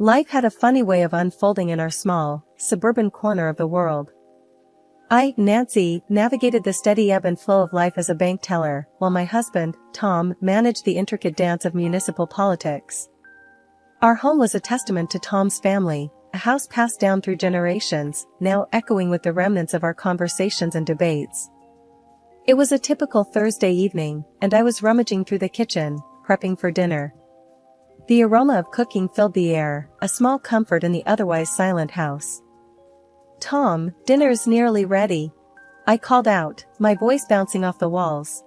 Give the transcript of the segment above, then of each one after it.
Life had a funny way of unfolding in our small, suburban corner of the world. I, Nancy, navigated the steady ebb and flow of life as a bank teller, while my husband, Tom, managed the intricate dance of municipal politics. Our home was a testament to Tom's family, a house passed down through generations, now echoing with the remnants of our conversations and debates. It was a typical Thursday evening, and I was rummaging through the kitchen, prepping for dinner. The aroma of cooking filled the air, a small comfort in the otherwise silent house. "Tom, dinner's nearly ready," I called out, my voice bouncing off the walls.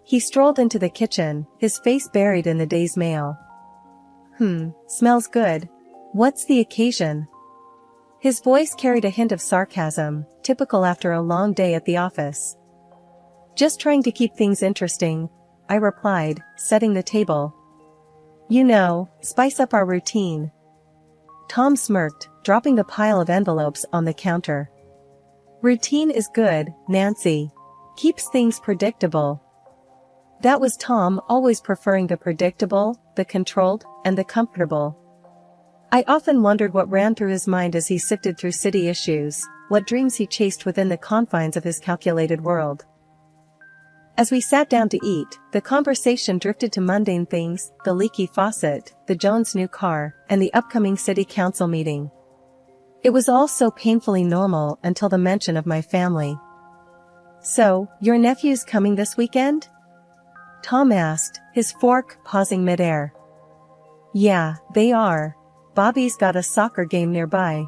He strolled into the kitchen, his face buried in the day's mail. Smells good. What's the occasion?" His voice carried a hint of sarcasm, typical after a long day at the office. "Just trying to keep things interesting," I replied, setting the table. "You know, spice up our routine." Tom smirked, dropping the pile of envelopes on the counter. "Routine is good, Nancy. Keeps things predictable." That was Tom, always preferring the predictable, the controlled, and the comfortable. I often wondered what ran through his mind as he sifted through city issues, what dreams he chased within the confines of his calculated world. As we sat down to eat, the conversation drifted to mundane things, the leaky faucet, the Jones' new car, and the upcoming city council meeting. It was all so painfully normal until the mention of my family. "So, your nephew's coming this weekend?" Tom asked, his fork pausing midair. "Yeah, they are. Bobby's got a soccer game nearby.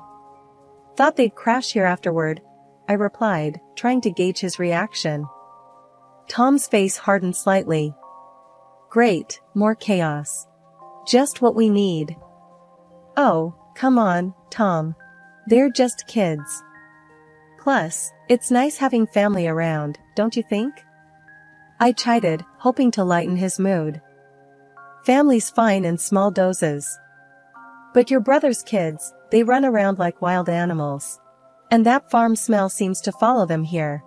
Thought they'd crash here afterward," I replied, trying to gauge his reaction. Tom's face hardened slightly. "Great, more chaos. Just what we need." "Oh, come on, Tom. They're just kids. Plus, it's nice having family around, don't you think?" I chided, hoping to lighten his mood. "Family's fine in small doses. But your brother's kids, they run around like wild animals. And that farm smell seems to follow them here."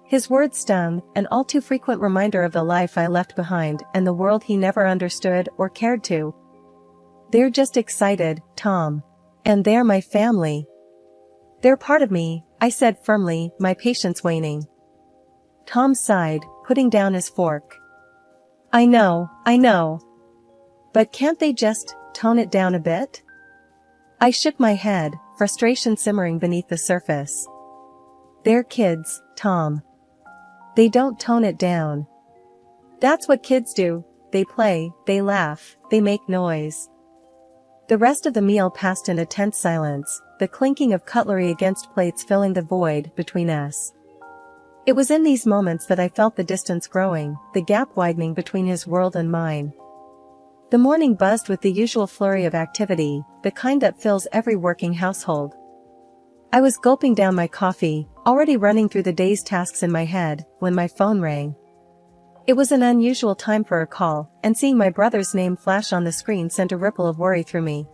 His words stung, an all too frequent reminder of the life I left behind and the world he never understood or cared to. "They're just excited, Tom. And they're my family." "They're part of me," I said firmly, my patience waning. Tom sighed, putting down his fork. I know. But can't they just tone it down a bit?" I shook my head, frustration simmering beneath the surface. "They're kids, Tom. They don't tone it down. That's what kids do. They play, they laugh, they make noise." The rest of the meal passed in a tense silence, the clinking of cutlery against plates filling the void between us. It was in these moments that I felt the distance growing, the gap widening between his world and mine. The morning buzzed with the usual flurry of activity, the kind that fills every working household. I was gulping down my coffee, already running through the day's tasks in my head, when my phone rang. It was an unusual time for a call, and seeing my brother's name flash on the screen sent a ripple of worry through me.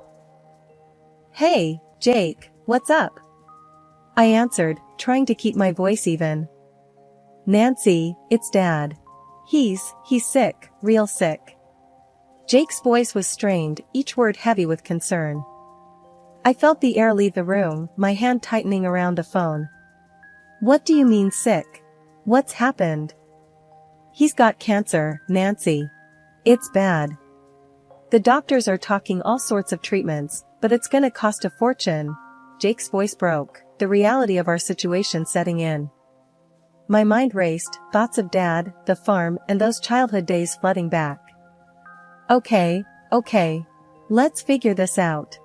"Hey, Jake, what's up?" I answered, trying to keep my voice even. "Nancy, it's Dad. He's sick, real sick." Jake's voice was strained, each word heavy with concern. I felt the air leave the room, my hand tightening around the phone. "What do you mean sick? What's happened?" "He's got cancer, Nancy. It's bad. The doctors are talking all sorts of treatments, but it's gonna cost a fortune." Jake's voice broke, the reality of our situation setting in. My mind raced, thoughts of Dad, the farm, and those childhood days flooding back. Okay. Let's figure this out.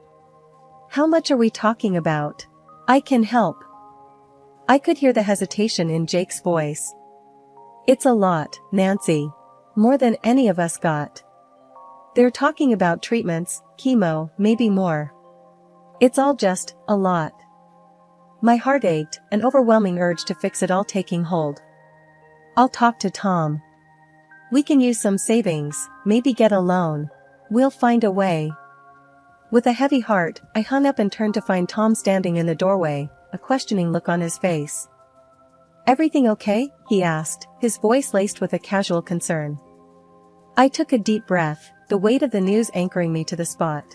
How much are we talking about? I can help." I could hear the hesitation in Jake's voice. "It's a lot, Nancy. More than any of us got. They're talking about treatments, chemo, maybe more. It's all just a lot." My heart ached, an overwhelming urge to fix it all taking hold. "I'll talk to Tom. We can use some savings, maybe get a loan. We'll find a way." With a heavy heart, I hung up and turned to find Tom standing in the doorway, a questioning look on his face. "Everything okay?" he asked, his voice laced with a casual concern. I took a deep breath, the weight of the news anchoring me to the spot.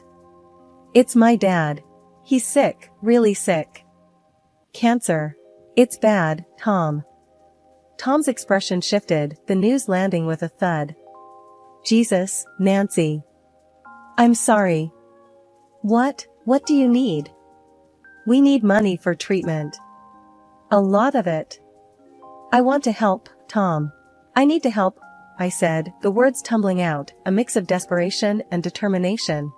It's my dad. He's sick, really sick. Cancer. It's bad, Tom. Tom's expression shifted, the news landing with a thud. Jesus, Nancy. I'm sorry. What do you need? We need money for treatment. A lot of it. I want to help, Tom. I need to help, I said, the words tumbling out, a mix of desperation and determination.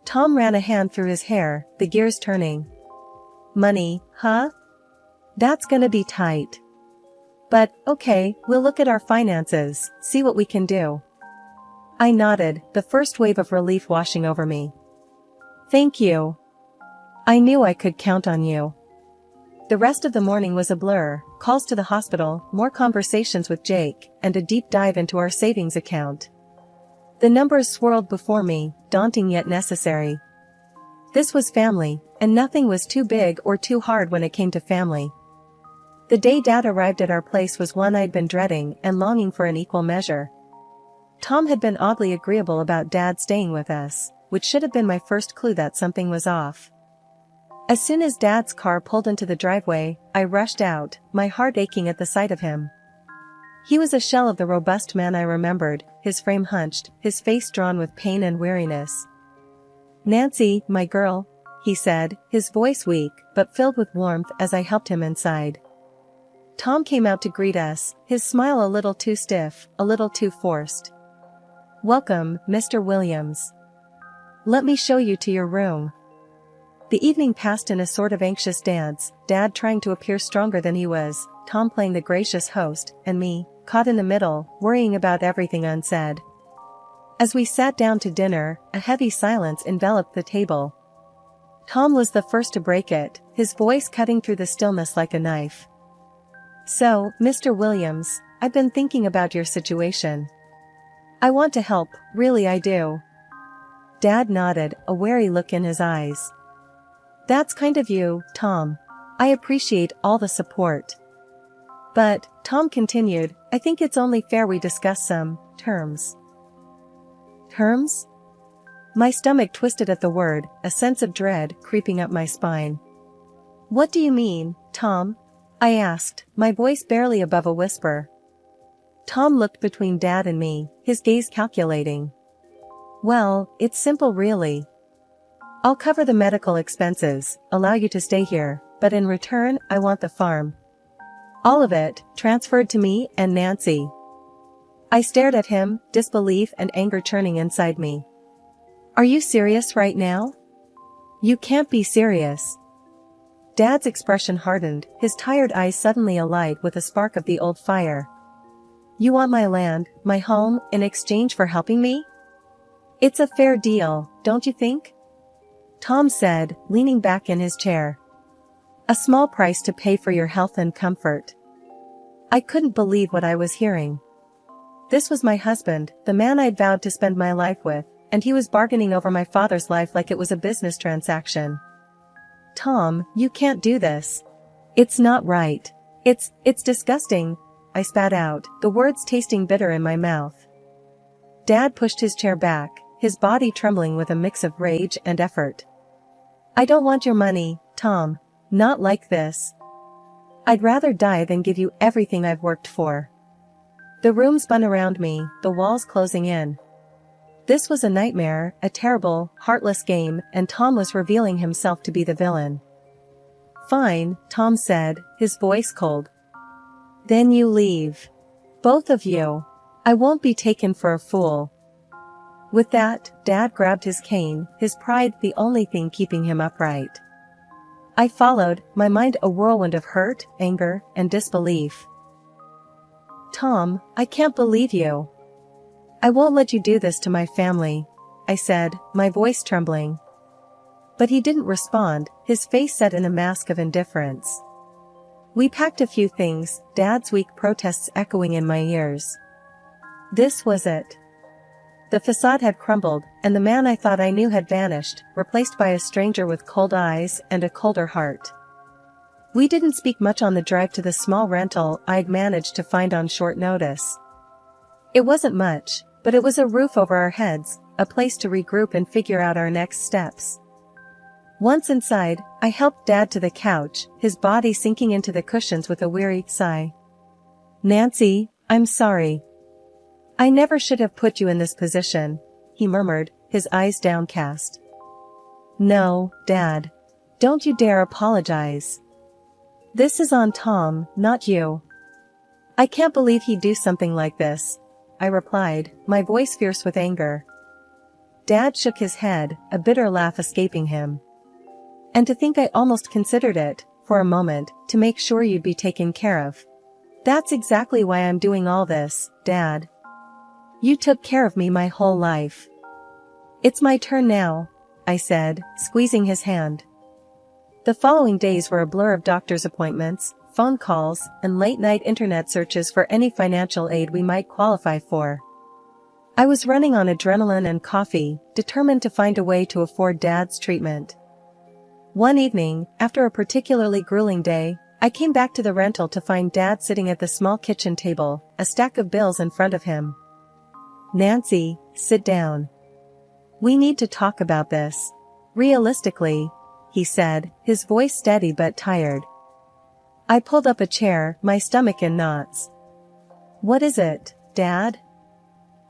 Tom ran a hand through his hair, the gears turning. Money, huh? That's gonna be tight. But, okay, we'll look at our finances, see what we can do. I nodded, the first wave of relief washing over me. Thank you. I knew I could count on you. The rest of the morning was a blur, calls to the hospital, more conversations with Jake, and a deep dive into our savings account. The numbers swirled before me, daunting yet necessary. This was family, and nothing was too big or too hard when it came to family. The day Dad arrived at our place was one I'd been dreading and longing for in equal measure. Tom had been oddly agreeable about Dad staying with us, which should have been my first clue that something was off. As soon as Dad's car pulled into the driveway, I rushed out, my heart aching at the sight of him. He was a shell of the robust man I remembered, his frame hunched, his face drawn with pain and weariness. Nancy, my girl, he said, his voice weak, but filled with warmth as I helped him inside. Tom came out to greet us, his smile a little too stiff, a little too forced. Welcome, Mr. Williams. Let me show you to your room. The evening passed in a sort of anxious dance, Dad trying to appear stronger than he was, Tom playing the gracious host, and me, caught in the middle, worrying about everything unsaid. As we sat down to dinner, a heavy silence enveloped the table. Tom was the first to break it, his voice cutting through the stillness like a knife. So, Mr. Williams, I've been thinking about your situation. I want to help, really I do. Dad nodded, a wary look in his eyes. That's kind of you, Tom. I appreciate all the support. But, Tom continued, I think it's only fair we discuss some terms. Terms? My stomach twisted at the word, a sense of dread creeping up my spine. What do you mean, Tom? I asked, my voice barely above a whisper. Tom looked between Dad and me, his gaze calculating. Well, it's simple really. I'll cover the medical expenses, allow you to stay here, but in return, I want the farm. All of it, transferred to me and Nancy. I stared at him, disbelief and anger churning inside me. Are you serious right now? You can't be serious. Dad's expression hardened, his tired eyes suddenly alight with a spark of the old fire. You want my land, my home, in exchange for helping me? It's a fair deal, don't you think? Tom said, leaning back in his chair. A small price to pay for your health and comfort. I couldn't believe what I was hearing. This was my husband, the man I'd vowed to spend my life with, and he was bargaining over my father's life like it was a business transaction. Tom, you can't do this. It's not right. It's disgusting, I spat out, the words tasting bitter in my mouth. Dad pushed his chair back, his body trembling with a mix of rage and effort. I don't want your money, Tom. Not like this. I'd rather die than give you everything I've worked for. The room spun around me, the walls closing in. This was a nightmare, a terrible, heartless game, and Tom was revealing himself to be the villain. Fine, Tom said, his voice cold. Then you leave. Both of you. I won't be taken for a fool. With that, Dad grabbed his cane, his pride the only thing keeping him upright. I followed, my mind a whirlwind of hurt, anger, and disbelief. Tom, I can't believe you. I won't let you do this to my family, I said, my voice trembling. But he didn't respond, his face set in a mask of indifference. We packed a few things, Dad's weak protests echoing in my ears. This was it. The facade had crumbled, and the man I thought I knew had vanished, replaced by a stranger with cold eyes and a colder heart. We didn't speak much on the drive to the small rental I'd managed to find on short notice. It wasn't much, but it was a roof over our heads, a place to regroup and figure out our next steps. Once inside, I helped Dad to the couch, his body sinking into the cushions with a weary sigh. "Nancy, I'm sorry. I never should have put you in this position," he murmured, his eyes downcast. "No, Dad. Don't you dare apologize. This is on Tom, not you. I can't believe he'd do something like this," I replied, my voice fierce with anger. Dad shook his head, a bitter laugh escaping him. "And to think I almost considered it, for a moment, to make sure you'd be taken care of. That's exactly why I'm doing all this, Dad. You took care of me my whole life." "It's my turn now," I said, squeezing his hand. The following days were a blur of doctor's appointments, phone calls, and late-night internet searches for any financial aid we might qualify for. I was running on adrenaline and coffee, determined to find a way to afford Dad's treatment. One evening, after a particularly grueling day, I came back to the rental to find Dad sitting at the small kitchen table, a stack of bills in front of him. "Nancy, sit down. We need to talk about this. Realistically," he said, his voice steady but tired. I pulled up a chair, my stomach in knots. "What is it, Dad?"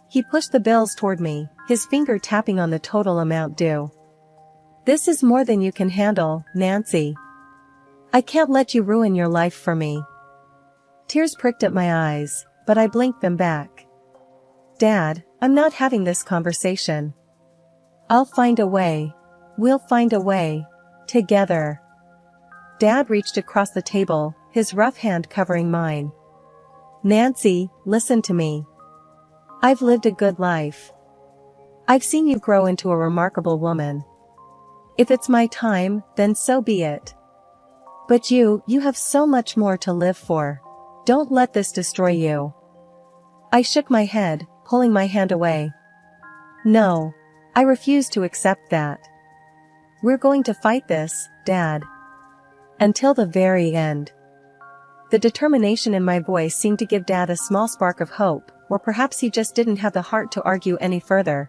He pushed the bills toward me, his finger tapping on the total amount due. "This is more than you can handle, Nancy. I can't let you ruin your life for me." Tears pricked at my eyes, but I blinked them back. "Dad, I'm not having this conversation. I'll find a way. We'll find a way. Together." Dad reached across the table, his rough hand covering mine. "Nancy, listen to me. I've lived a good life. I've seen you grow into a remarkable woman. If it's my time, then so be it. But you have so much more to live for. Don't let this destroy you." I shook my head, pulling my hand away. "No. I refuse to accept that. We're going to fight this, Dad. Until the very end." The determination in my voice seemed to give Dad a small spark of hope, or perhaps he just didn't have the heart to argue any further.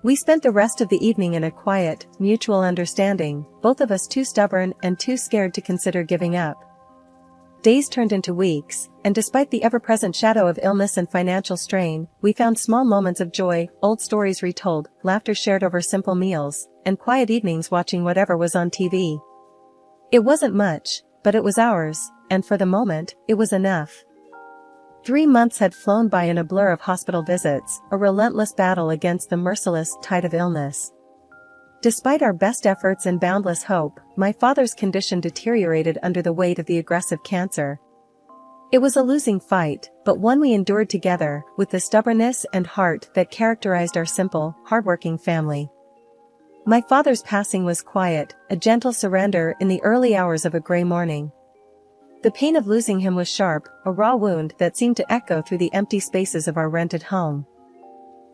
We spent the rest of the evening in a quiet, mutual understanding, both of us too stubborn and too scared to consider giving up. Days turned into weeks, and despite the ever-present shadow of illness and financial strain, we found small moments of joy, old stories retold, laughter shared over simple meals, and quiet evenings watching whatever was on TV. It wasn't much, but it was ours, and for the moment, it was enough. 3 months had flown by in a blur of hospital visits, a relentless battle against the merciless tide of illness. Despite our best efforts and boundless hope, my father's condition deteriorated under the weight of the aggressive cancer. It was a losing fight, but one we endured together, with the stubbornness and heart that characterized our simple, hardworking family. My father's passing was quiet, a gentle surrender in the early hours of a gray morning. The pain of losing him was sharp, a raw wound that seemed to echo through the empty spaces of our rented home.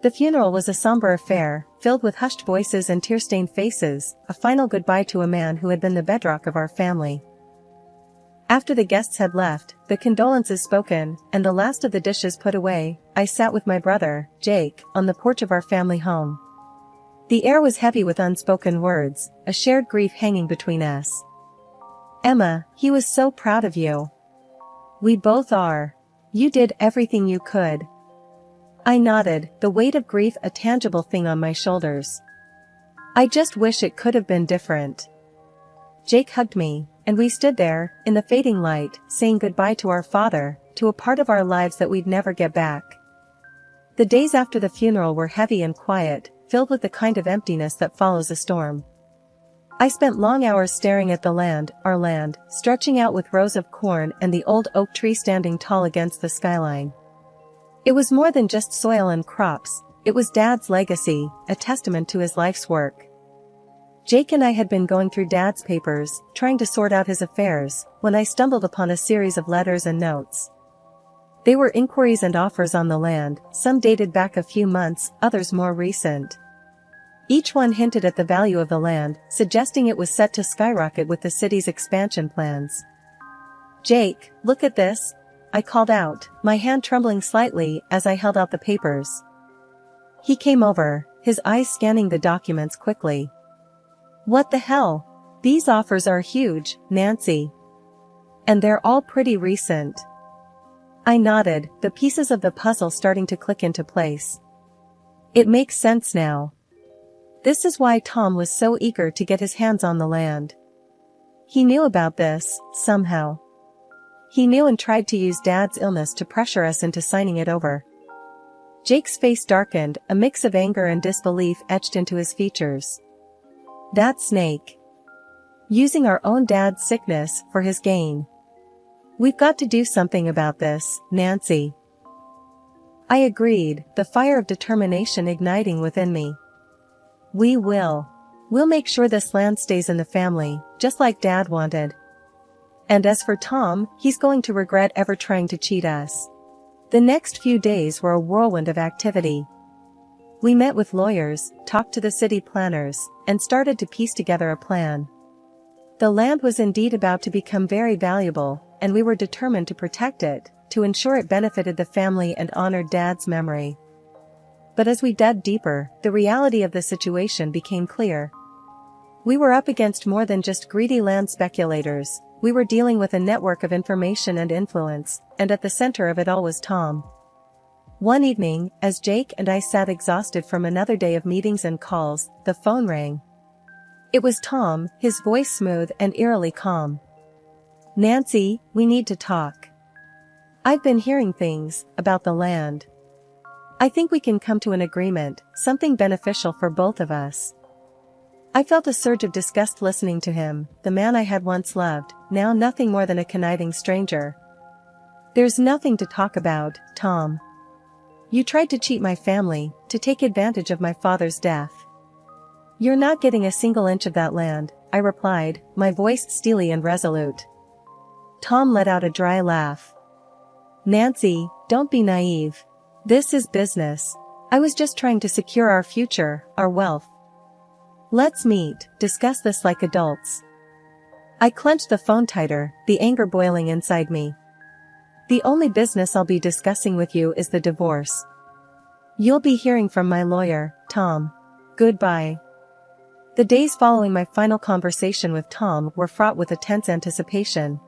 The funeral was a somber affair, filled with hushed voices and tear-stained faces, a final goodbye to a man who had been the bedrock of our family. After the guests had left, the condolences spoken, and the last of the dishes put away, I sat with my brother, Jake, on the porch of our family home. The air was heavy with unspoken words, a shared grief hanging between us. "Emma, he was so proud of you. We both are. You did everything you could." I nodded, the weight of grief a tangible thing on my shoulders. "I just wish it could have been different." Jake hugged me, and we stood there, in the fading light, saying goodbye to our father, to a part of our lives that we'd never get back. The days after the funeral were heavy and quiet, filled with the kind of emptiness that follows a storm. I spent long hours staring at the land, our land, stretching out with rows of corn and the old oak tree standing tall against the skyline. It was more than just soil and crops, it was Dad's legacy, a testament to his life's work. Jake and I had been going through Dad's papers, trying to sort out his affairs, when I stumbled upon a series of letters and notes. They were inquiries and offers on the land, some dated back a few months, others more recent. Each one hinted at the value of the land, suggesting it was set to skyrocket with the city's expansion plans. "Jake, look at this," I called out, my hand trembling slightly as I held out the papers. He came over, his eyes scanning the documents quickly. What the hell? These offers are huge, Nancy. And they're all pretty recent. I nodded, the pieces of the puzzle starting to click into place. It makes sense now. This is why Tom was so eager to get his hands on the land. He knew about this, somehow. He knew and tried to use Dad's illness to pressure us into signing it over. Jake's face darkened, a mix of anger and disbelief etched into his features. That snake. Using our own dad's sickness for his gain. We've got to do something about this, Nancy. I agreed, the fire of determination igniting within me. We will. We'll make sure this land stays in the family, just like Dad wanted. And as for Tom, he's going to regret ever trying to cheat us. The next few days were a whirlwind of activity. We met with lawyers, talked to the city planners, and started to piece together a plan. The land was indeed about to become very valuable, and we were determined to protect it, to ensure it benefited the family and honored Dad's memory. But as we dug deeper, the reality of the situation became clear. We were up against more than just greedy land speculators. We were dealing with a network of information and influence, and at the center of it all was Tom. One evening, as Jake and I sat exhausted from another day of meetings and calls, the phone rang. It was Tom, his voice smooth and eerily calm. Nancy, we need to talk. I've been hearing things about the land. I think we can come to an agreement, something beneficial for both of us. I felt a surge of disgust listening to him, the man I had once loved, now nothing more than a conniving stranger. There's nothing to talk about, Tom. You tried to cheat my family, to take advantage of my father's death. You're not getting a single inch of that land, I replied, my voice steely and resolute. Tom let out a dry laugh. Nancy, don't be naive. This is business. I was just trying to secure our future, our wealth. Let's meet, discuss this like adults. I clenched the phone tighter, the anger boiling inside me. The only business I'll be discussing with you is the divorce. You'll be hearing from my lawyer, Tom. Goodbye. The days following my final conversation with Tom were fraught with a tense anticipation.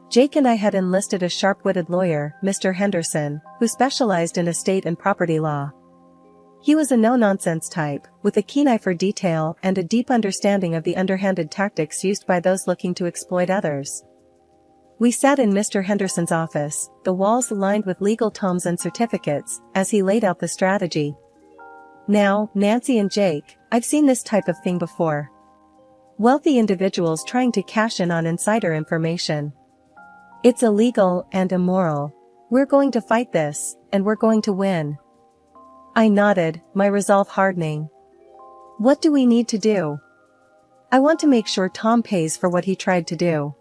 Jake and I had enlisted a sharp-witted lawyer, Mr. Henderson, who specialized in estate and property law. He was a no-nonsense type, with a keen eye for detail and a deep understanding of the underhanded tactics used by those looking to exploit others. We sat in Mr. Henderson's office, the walls lined with legal tomes and certificates, as he laid out the strategy. Now, Nancy and Jake, I've seen this type of thing before. Wealthy individuals trying to cash in on insider information. It's illegal and immoral. We're going to fight this, and we're going to win. I nodded, my resolve hardening. What do we need to do? I want to make sure Tom pays for what he tried to do.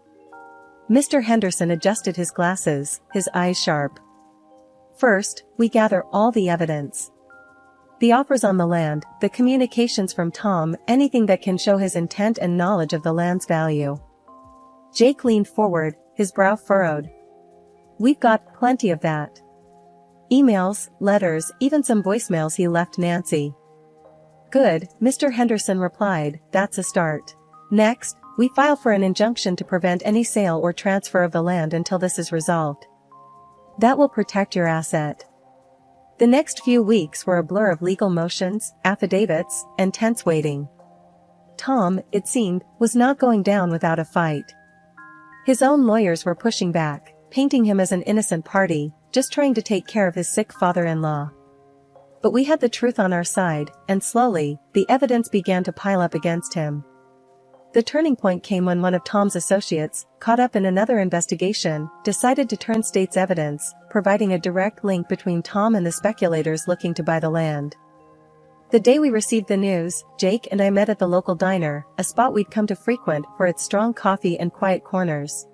Mr. Henderson adjusted his glasses, his eyes sharp. First, we gather all the evidence. The offers on the land, the communications from Tom, anything that can show his intent and knowledge of the land's value. Jake leaned forward, his brow furrowed. We've got plenty of that. Emails, letters, even some voicemails he left Nancy. Good, Mr. Henderson replied, that's a start. Next, we file for an injunction to prevent any sale or transfer of the land until this is resolved. That will protect your asset. The next few weeks were a blur of legal motions, affidavits, and tense waiting. Tom, it seemed, was not going down without a fight. His own lawyers were pushing back, painting him as an innocent party, just trying to take care of his sick father-in-law. But we had the truth on our side, and slowly, the evidence began to pile up against him. The turning point came when one of Tom's associates, caught up in another investigation, decided to turn state's evidence, providing a direct link between Tom and the speculators looking to buy the land. The day we received the news, Jake and I met at the local diner, a spot we'd come to frequent for its strong coffee and quiet corners.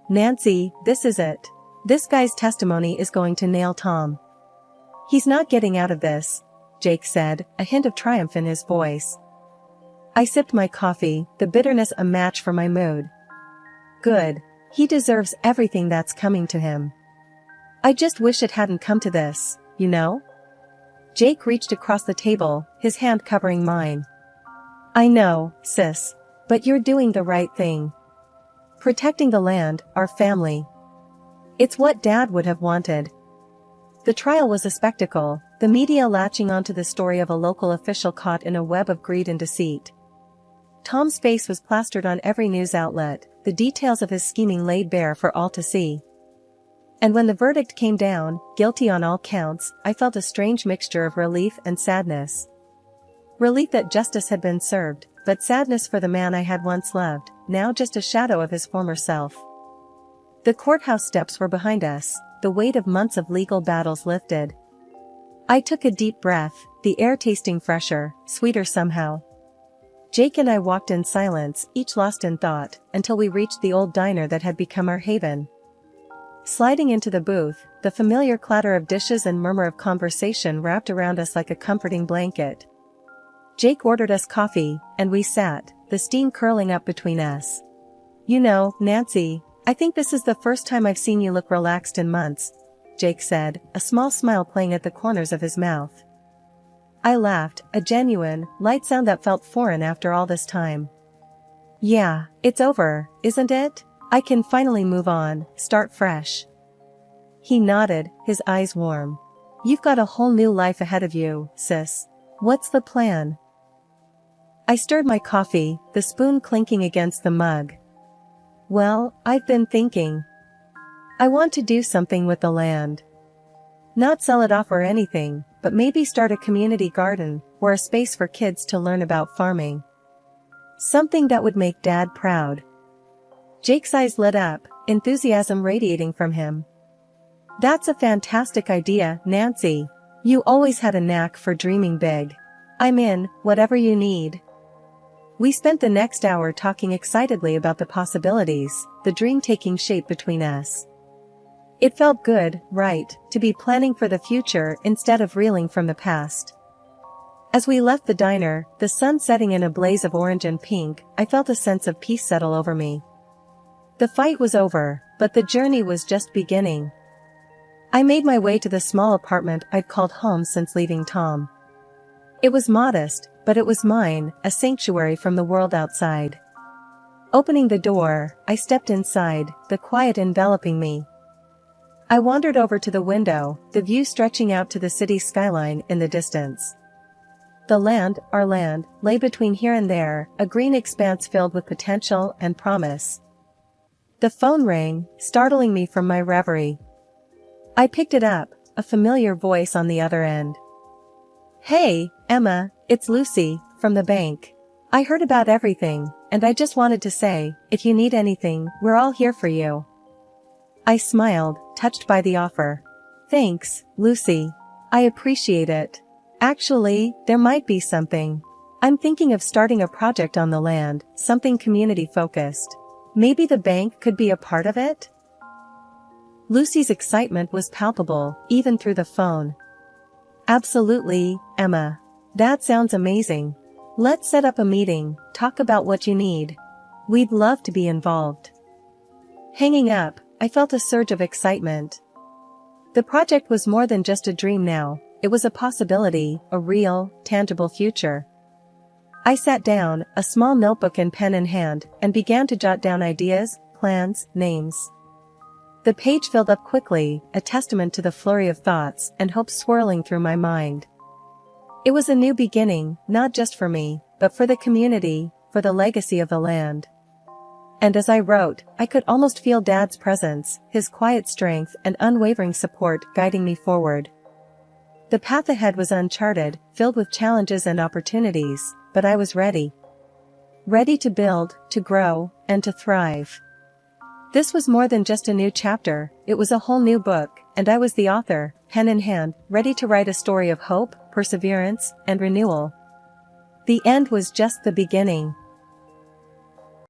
Nancy, this is it. This guy's testimony is going to nail Tom. He's not getting out of this, Jake said, a hint of triumph in his voice. I sipped my coffee, the bitterness a match for my mood. Good. He deserves everything that's coming to him. I just wish it hadn't come to this, you know? Jake reached across the table, his hand covering mine. I know, sis. But you're doing the right thing. Protecting the land, our family. It's what Dad would have wanted. The trial was a spectacle, the media latching onto the story of a local official caught in a web of greed and deceit. Tom's face was plastered on every news outlet, the details of his scheming laid bare for all to see. And when the verdict came down, guilty on all counts, I felt a strange mixture of relief and sadness. Relief that justice had been served, but sadness for the man I had once loved, now just a shadow of his former self. The courthouse steps were behind us, the weight of months of legal battles lifted. I took a deep breath, the air tasting fresher, sweeter somehow. Jake and I walked in silence, each lost in thought, until we reached the old diner that had become our haven. Sliding into the booth, the familiar clatter of dishes and murmur of conversation wrapped around us like a comforting blanket. Jake ordered us coffee, and we sat, the steam curling up between us. You know, Nancy, I think this is the first time I've seen you look relaxed in months, Jake said, a small smile playing at the corners of his mouth. I laughed, a genuine, light sound that felt foreign after all this time. Yeah, it's over, isn't it? I can finally move on, start fresh. He nodded, his eyes warm. You've got a whole new life ahead of you, sis. What's the plan? I stirred my coffee, the spoon clinking against the mug. Well, I've been thinking. I want to do something with the land. Not sell it off or anything, but maybe start a community garden, or a space for kids to learn about farming. Something that would make Dad proud. Jake's eyes lit up, enthusiasm radiating from him. That's a fantastic idea, Nancy. You always had a knack for dreaming big. I'm in, whatever you need. We spent the next hour talking excitedly about the possibilities, the dream taking shape between us. It felt good, right, to be planning for the future instead of reeling from the past. As we left the diner, the sun setting in a blaze of orange and pink, I felt a sense of peace settle over me. The fight was over, but the journey was just beginning. I made my way to the small apartment I'd called home since leaving Tom. It was modest, but it was mine, a sanctuary from the world outside. Opening the door, I stepped inside, the quiet enveloping me. I wandered over to the window, the view stretching out to the city skyline in the distance. The land, our land, lay between here and there, a green expanse filled with potential and promise. The phone rang, startling me from my reverie. I picked it up, a familiar voice on the other end. Hey, Emma, it's Lucy, from the bank. I heard about everything, and I just wanted to say, if you need anything, we're all here for you. I smiled, touched by the offer. Thanks, Lucy. I appreciate it. Actually, there might be something. I'm thinking of starting a project on the land, something community-focused. Maybe the bank could be a part of it? Lucy's excitement was palpable, even through the phone. Absolutely, Emma. That sounds amazing. Let's set up a meeting, talk about what you need. We'd love to be involved. Hanging up, I felt a surge of excitement. The project was more than just a dream now, it was a possibility, a real, tangible future. I sat down, a small notebook and pen in hand, and began to jot down ideas, plans, names. The page filled up quickly, a testament to the flurry of thoughts and hopes swirling through my mind. It was a new beginning, not just for me, but for the community, for the legacy of the land. And as I wrote, I could almost feel Dad's presence, his quiet strength and unwavering support guiding me forward. The path ahead was uncharted, filled with challenges and opportunities, but I was ready. Ready to build, to grow, and to thrive. This was more than just a new chapter, it was a whole new book, and I was the author, pen in hand, ready to write a story of hope, perseverance, and renewal. The end was just the beginning.